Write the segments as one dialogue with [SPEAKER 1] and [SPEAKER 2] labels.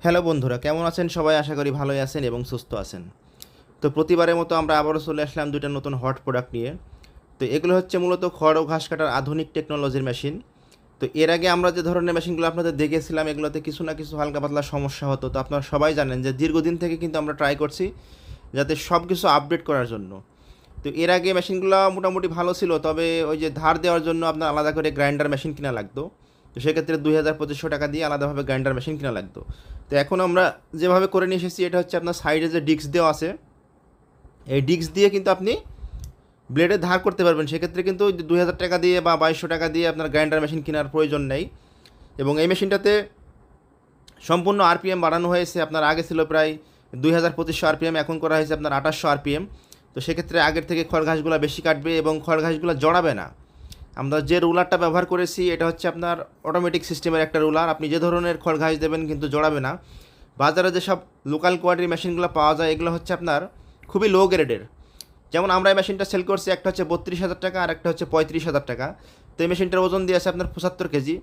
[SPEAKER 1] Hello বন্ধুরা, কেমন আছেন সবাই? আশা করি ভালোই আছেন এবং সুস্থ আছেন। তো প্রতিবারের মতো আমরা আবারও চলে আসলাম দুইটা নতুন হট প্রোডাক্ট নিয়ে। তো এগুলো হচ্ছে মূলত খড় ও ঘাস কাটার আধুনিক টেকনোলজির মেশিন। তো এর আগে আমরা যে ধরনের মেশিনগুলো আপনাদের দেখেছিলাম এগুলোতে কিছু না কিছু হালকা পাতলা সমস্যা হতো। তো আপনারা সবাই জানেন যে দীর্ঘদিন থেকে কিন্তু আমরা ট্রাই করছি যাতে সব কিছু আপডেট করার জন্য। তো এর আগে মেশিনগুলো মোটামুটি ভালো ছিল, তবে ওই যে ধার দেওয়ার জন্য আপনার আলাদা করে গ্রাইন্ডার মেশিন কিনা লাগতো। তো সেক্ষেত্রে 2,000-2,500 টাকা দিয়ে আলাদাভাবে গ্রাইন্ডার মেশিন কিনা লাগতো। তো এখন আমরা যেভাবে করে নিয়ে এসেছি এটা হচ্ছে আপনার সাইডে যে ডিস্ক দেওয়া আছে, এই ডিস্ক দিয়ে কিন্তু আপনি ব্লেডে ধার করতে পারবেন। সেক্ষেত্রে কিন্তু 2,000 টাকা দিয়ে বা 2,200 টাকা দিয়ে আপনার গ্রাইন্ডার মেশিন কেনার প্রয়োজন নেই। এবং এই মেশিনটাতে সম্পূর্ণ আরপিএম বাড়ানো হয়েছে। আপনার আগে ছিল প্রায় 2,2500 আরপিএম, এখন করা হয়েছে আপনার 2800 আরপিএম। তো সেক্ষেত্রে আগের থেকে খড় ঘাসগুলো বেশি কাটবে এবং খড় ঘাসগুলো জড়াবে না। আমরা যে রুলারটা ব্যবহার করেছি এটা হচ্ছে আপনার অটোমেটিক সিস্টেমের একটা রুলার। আপনি যে ধরনের খড় ঘাস দেবেন কিন্তু জড়াবে না। বাজারে যেসব লোকাল কোয়ালিটির মেশিনগুলো পাওয়া যায় এগুলো হচ্ছে আপনার খুবই লো গ্রেডের। যেমন আমরা এই মেশিনটা সেল করছি, একটা হচ্ছে 32,000 টাকা আর একটা হচ্ছে 35,000 টাকা। তো এই মেশিনটার ওজন দিয়ে আছে আপনার 75 কেজি।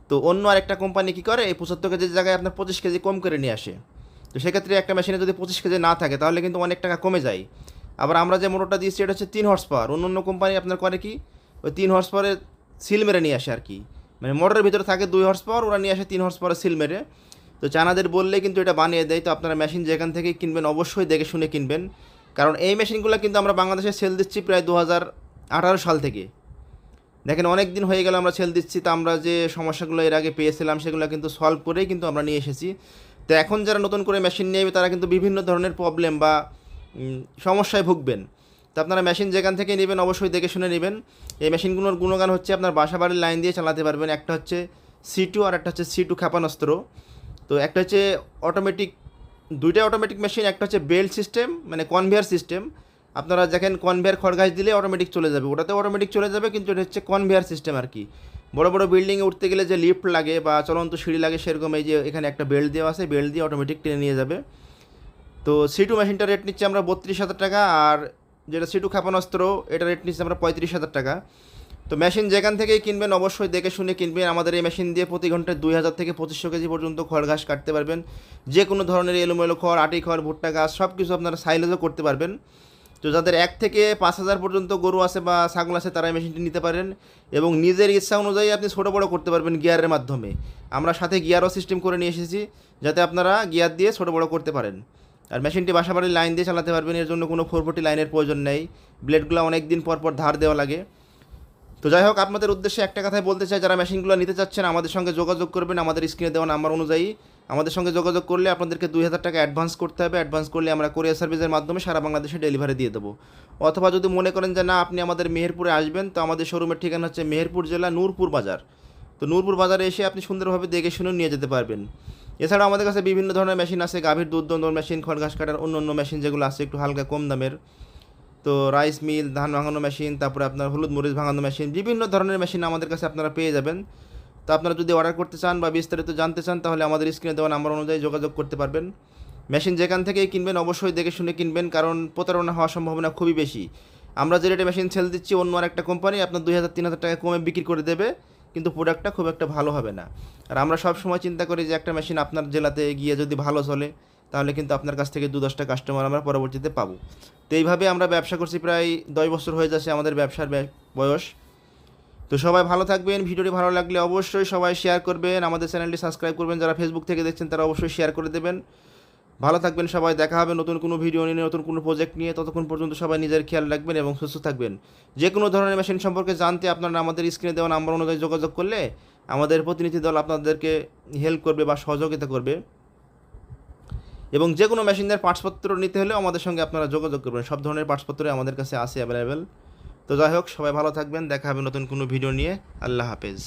[SPEAKER 1] তো অন্য আরেকটা কোম্পানি কী করে, এই 75 কেজির জায়গায় আপনার 25 কেজি কম করে নিয়ে আসে। তো সেক্ষেত্রে একটা মেশিনে যদি 25 কেজি না থাকে তাহলে কিন্তু অনেক টাকা কমে যায়। আবার আমরা যে মোটরটা দিয়েছি এটা হচ্ছে 3 হর্স পাওয়ার। অন্য অন্য কোম্পানি আপনার করে কি, ওই 3 হর্স পাওয়ারে সিল মেরে নিয়ে আসে আর কি। মানে মোটরের ভিতরে থাকে 2 হর্স পাওয়ার, ওরা নিয়ে আসে 3 হর্স পাওয়ারে সিল মেরে। তো চানাদের বললে কিন্তু এটা বানিয়ে দেয়। তো আপনারা মেশিন যেখান থেকে কিনবেন অবশ্যই দেখে শুনে কিনবেন, কারণ এই মেশিনগুলো কিন্তু আমরা বাংলাদেশে সেল দিচ্ছি প্রায় 2018 সাল থেকে। দেখেন অনেক দিন হয়ে গেল আমরা সেল দিচ্ছি। তো আমরা যে সমস্যাগুলো এর আগে পেয়েছিলাম সেগুলো কিন্তু সলভ করেই কিন্তু আমরা নিয়ে এসেছি। তো এখন যারা নতুন করে মেশিন নেবে তারা কিন্তু বিভিন্ন ধরনের প্রবলেম বা সমস্যায় ভুগবেন। তো আপনারা মেশিন যেখান থেকে নেবেন অবশ্যই দেখে শুনে নেবেন। এই মেশিনগুলোর গুণগান হচ্ছে আপনার বাসা বাড়ির লাইন দিয়ে চালাতে পারবেন। একটা হচ্ছে C2 আর একটা হচ্ছে C2 ক্ষেপণাস্ত্র। তো একটা হচ্ছে অটোমেটিক, দুইটাই অটোমেটিক মেশিন। একটা হচ্ছে বেল্ট সিস্টেম মানে কনভেয়ার সিস্টেম। আপনারা দেখেন কনভেয়ার খড়গাছ দিলে অটোমেটিক চলে যাবে, ওটাতে অটোমেটিক চলে যাবে, কিন্তু এটা হচ্ছে কনভেয়ার সিস্টেম আর কি। বড় বড় বিল্ডিংয়ে উঠতে গেলে যে লিফট লাগে বা চলন্ত সিঁড়ি লাগে সেরকম এই যে এখানে একটা বেল্ট দেওয়া আছে, বেল্ট দিয়ে অটোমেটিক টেনে নিয়ে যাবে। তো C2 মেশিনটার রেট নিচ্ছে আমরা 32,000 টাকা, আর যেটা C2 ক্ষেপণাস্ত্র এটা রেট নিচ্ছে আমরা 35,000 টাকা। তো মেশিন যেখান থেকেই কিনবেন অবশ্যই দেখে শুনে কিনবেন। আমাদের এই মেশিন দিয়ে প্রতি ঘন্টায় 2,000 থেকে 2,500 কেজি পর্যন্ত খড় ঘাস কাটতে পারবেন। যে কোনো ধরনের এলোমেলো খড়, আটি খড়, ভুট্টা ঘাস সব কিছু আপনারা সাইলেজও করতে পারবেন। তো যাদের 1 থেকে 5,000 পর্যন্ত গরু আছে বা ছাগল আছে তারা এই মেশিনটি নিতে পারেন এবং নিজের ইচ্ছা অনুযায়ী আপনি ছোটো বড়ো করতে পারবেন গিয়ারের মাধ্যমে। আমরা সাথে গিয়ারও সিস্টেম করে নিয়ে এসেছি যাতে আপনারা গিয়ার দিয়ে ছোটো বড়ো করতে পারেন। আর মেশিনটি বাসাবাড়ির লাইন দিয়ে চালাতে পারবেন, এর জন্য কোনো 440 লাইনের প্রয়োজন নেই। ব্লেডগুলো অনেক দিন পর পর ধার দেওয়া লাগে। তো যাই হোক, আপনাদের উদ্দেশ্যে একটা কথাই বলতে চাই, যারা মেশিনগুলো নিতে চাচ্ছেন আমাদের সঙ্গে যোগাযোগ করবেন। আমাদের স্ক্রিনে দেওয়া নাম্বার অনুযায়ী আমাদের সঙ্গে যোগাযোগ করলে আপনাদেরকে 2,000 টাকা অ্যাডভান্স করতে হবে। অ্যাডভান্স করলে আমরা কুরিয়ার সার্ভিসের মাধ্যমে সারা বাংলাদেশে ডেলিভারি দিয়ে দেবো। অথবা যদি মনে করেন যে না আপনি আমাদের মেহেরপুরে আসবেন, তো আমাদের শোরুমের ঠিকানা হচ্ছে মেহেরপুর জেলা নূরপুর বাজার। তো নূরপুর বাজারে এসে আপনি সুন্দরভাবে দেখে শুনে নিয়ে যেতে পারবেন। এছাড়াও আমাদের কাছে বিভিন্ন ধরনের মেশিন আছে, গাভীর দুধ দোহনের মেশিন, খড় ঘাস কাটার অন্য অন্য মেশিন যেগুলো আছে একটু হালকা কম দামের। তো রাইস মিল, ধান ভাঙানো মেশিন, তারপরে আপনার হলুদ মরিচ ভাঙানো মেশিন, বিভিন্ন ধরনের মেশিন আমাদের কাছে আপনারা পেয়ে যাবেন। তো আপনারা যদি অর্ডার করতে চান বা বিস্তারিত জানতে চান তাহলে আমাদের স্ক্রিনে দেওয়া নাম্বার অনুযায়ী যোগাযোগ করতে পারবেন। মেশিন যেখান থেকেই কিনবেন অবশ্যই দেখে শুনে কিনবেন, কারণ প্রতারণা হওয়ার সম্ভাবনা খুবই বেশি। আমরা যে রেটে মেশিন সেল দিচ্ছি অন্য আর একটা কোম্পানি আপনার 2,000-3,000 টাকা কমে বিক্রি করে দেবে, কিন্তু প্রোডাক্টটা খুব একটা ভালো হবে না। আর আমরা সব সময় চিন্তা করি যে একটা মেশিন আপনার জেলাতে গিয়ে যদি ভালো চলে তাহলে কিন্তু আপনার কাছ থেকে 2-10টা কাস্টমার আমরা পরবর্তীতে পাবো। তো এইভাবে আমরা ব্যবসা করছি, প্রায় 10 বছর হয়ে যাচ্ছে আমাদের ব্যবসার বয়স। তো সবাই ভালো থাকবেন। ভিডিওটি ভালো লাগলে অবশ্যই সবাই শেয়ার করবেন, আমাদের চ্যানেলটি সাবস্ক্রাইব করবেন। যারা ফেসবুক থেকে দেখছেন তারা অবশ্যই শেয়ার করে দেবেন। ভালো থাকবেন সবাই, দেখা হবে নতুন কোনো ভিডিও নিয়ে, নতুন কোনো প্রজেক্ট নিয়ে। ততক্ষণ পর্যন্ত সবাই নিজের খেয়াল রাখবেন এবং সুস্থ থাকবেন। যে কোনো ধরনের মেশিন সম্পর্কে জানতে আপনারা আমাদের স্ক্রিনে দেওয়া নাম্বার অনুযায়ী যোগাযোগ করলে আমাদের প্রতিনিধি দল আপনাদেরকে হেল্প করবে বা সহযোগিতা করবে। এবং যে কোনো মেশিনের পার্টসপত্র নিতে হলেও আমাদের সঙ্গে আপনারা যোগাযোগ করবেন। সব ধরনের পার্টসপত্রই আমাদের কাছে আছে অ্যাভেলেবেল। তো যাই হোক, সবাই ভালো থাকবেন, দেখা হবে নতুন কোনো ভিডিও নিয়ে। আল্লাহ হাফেজ।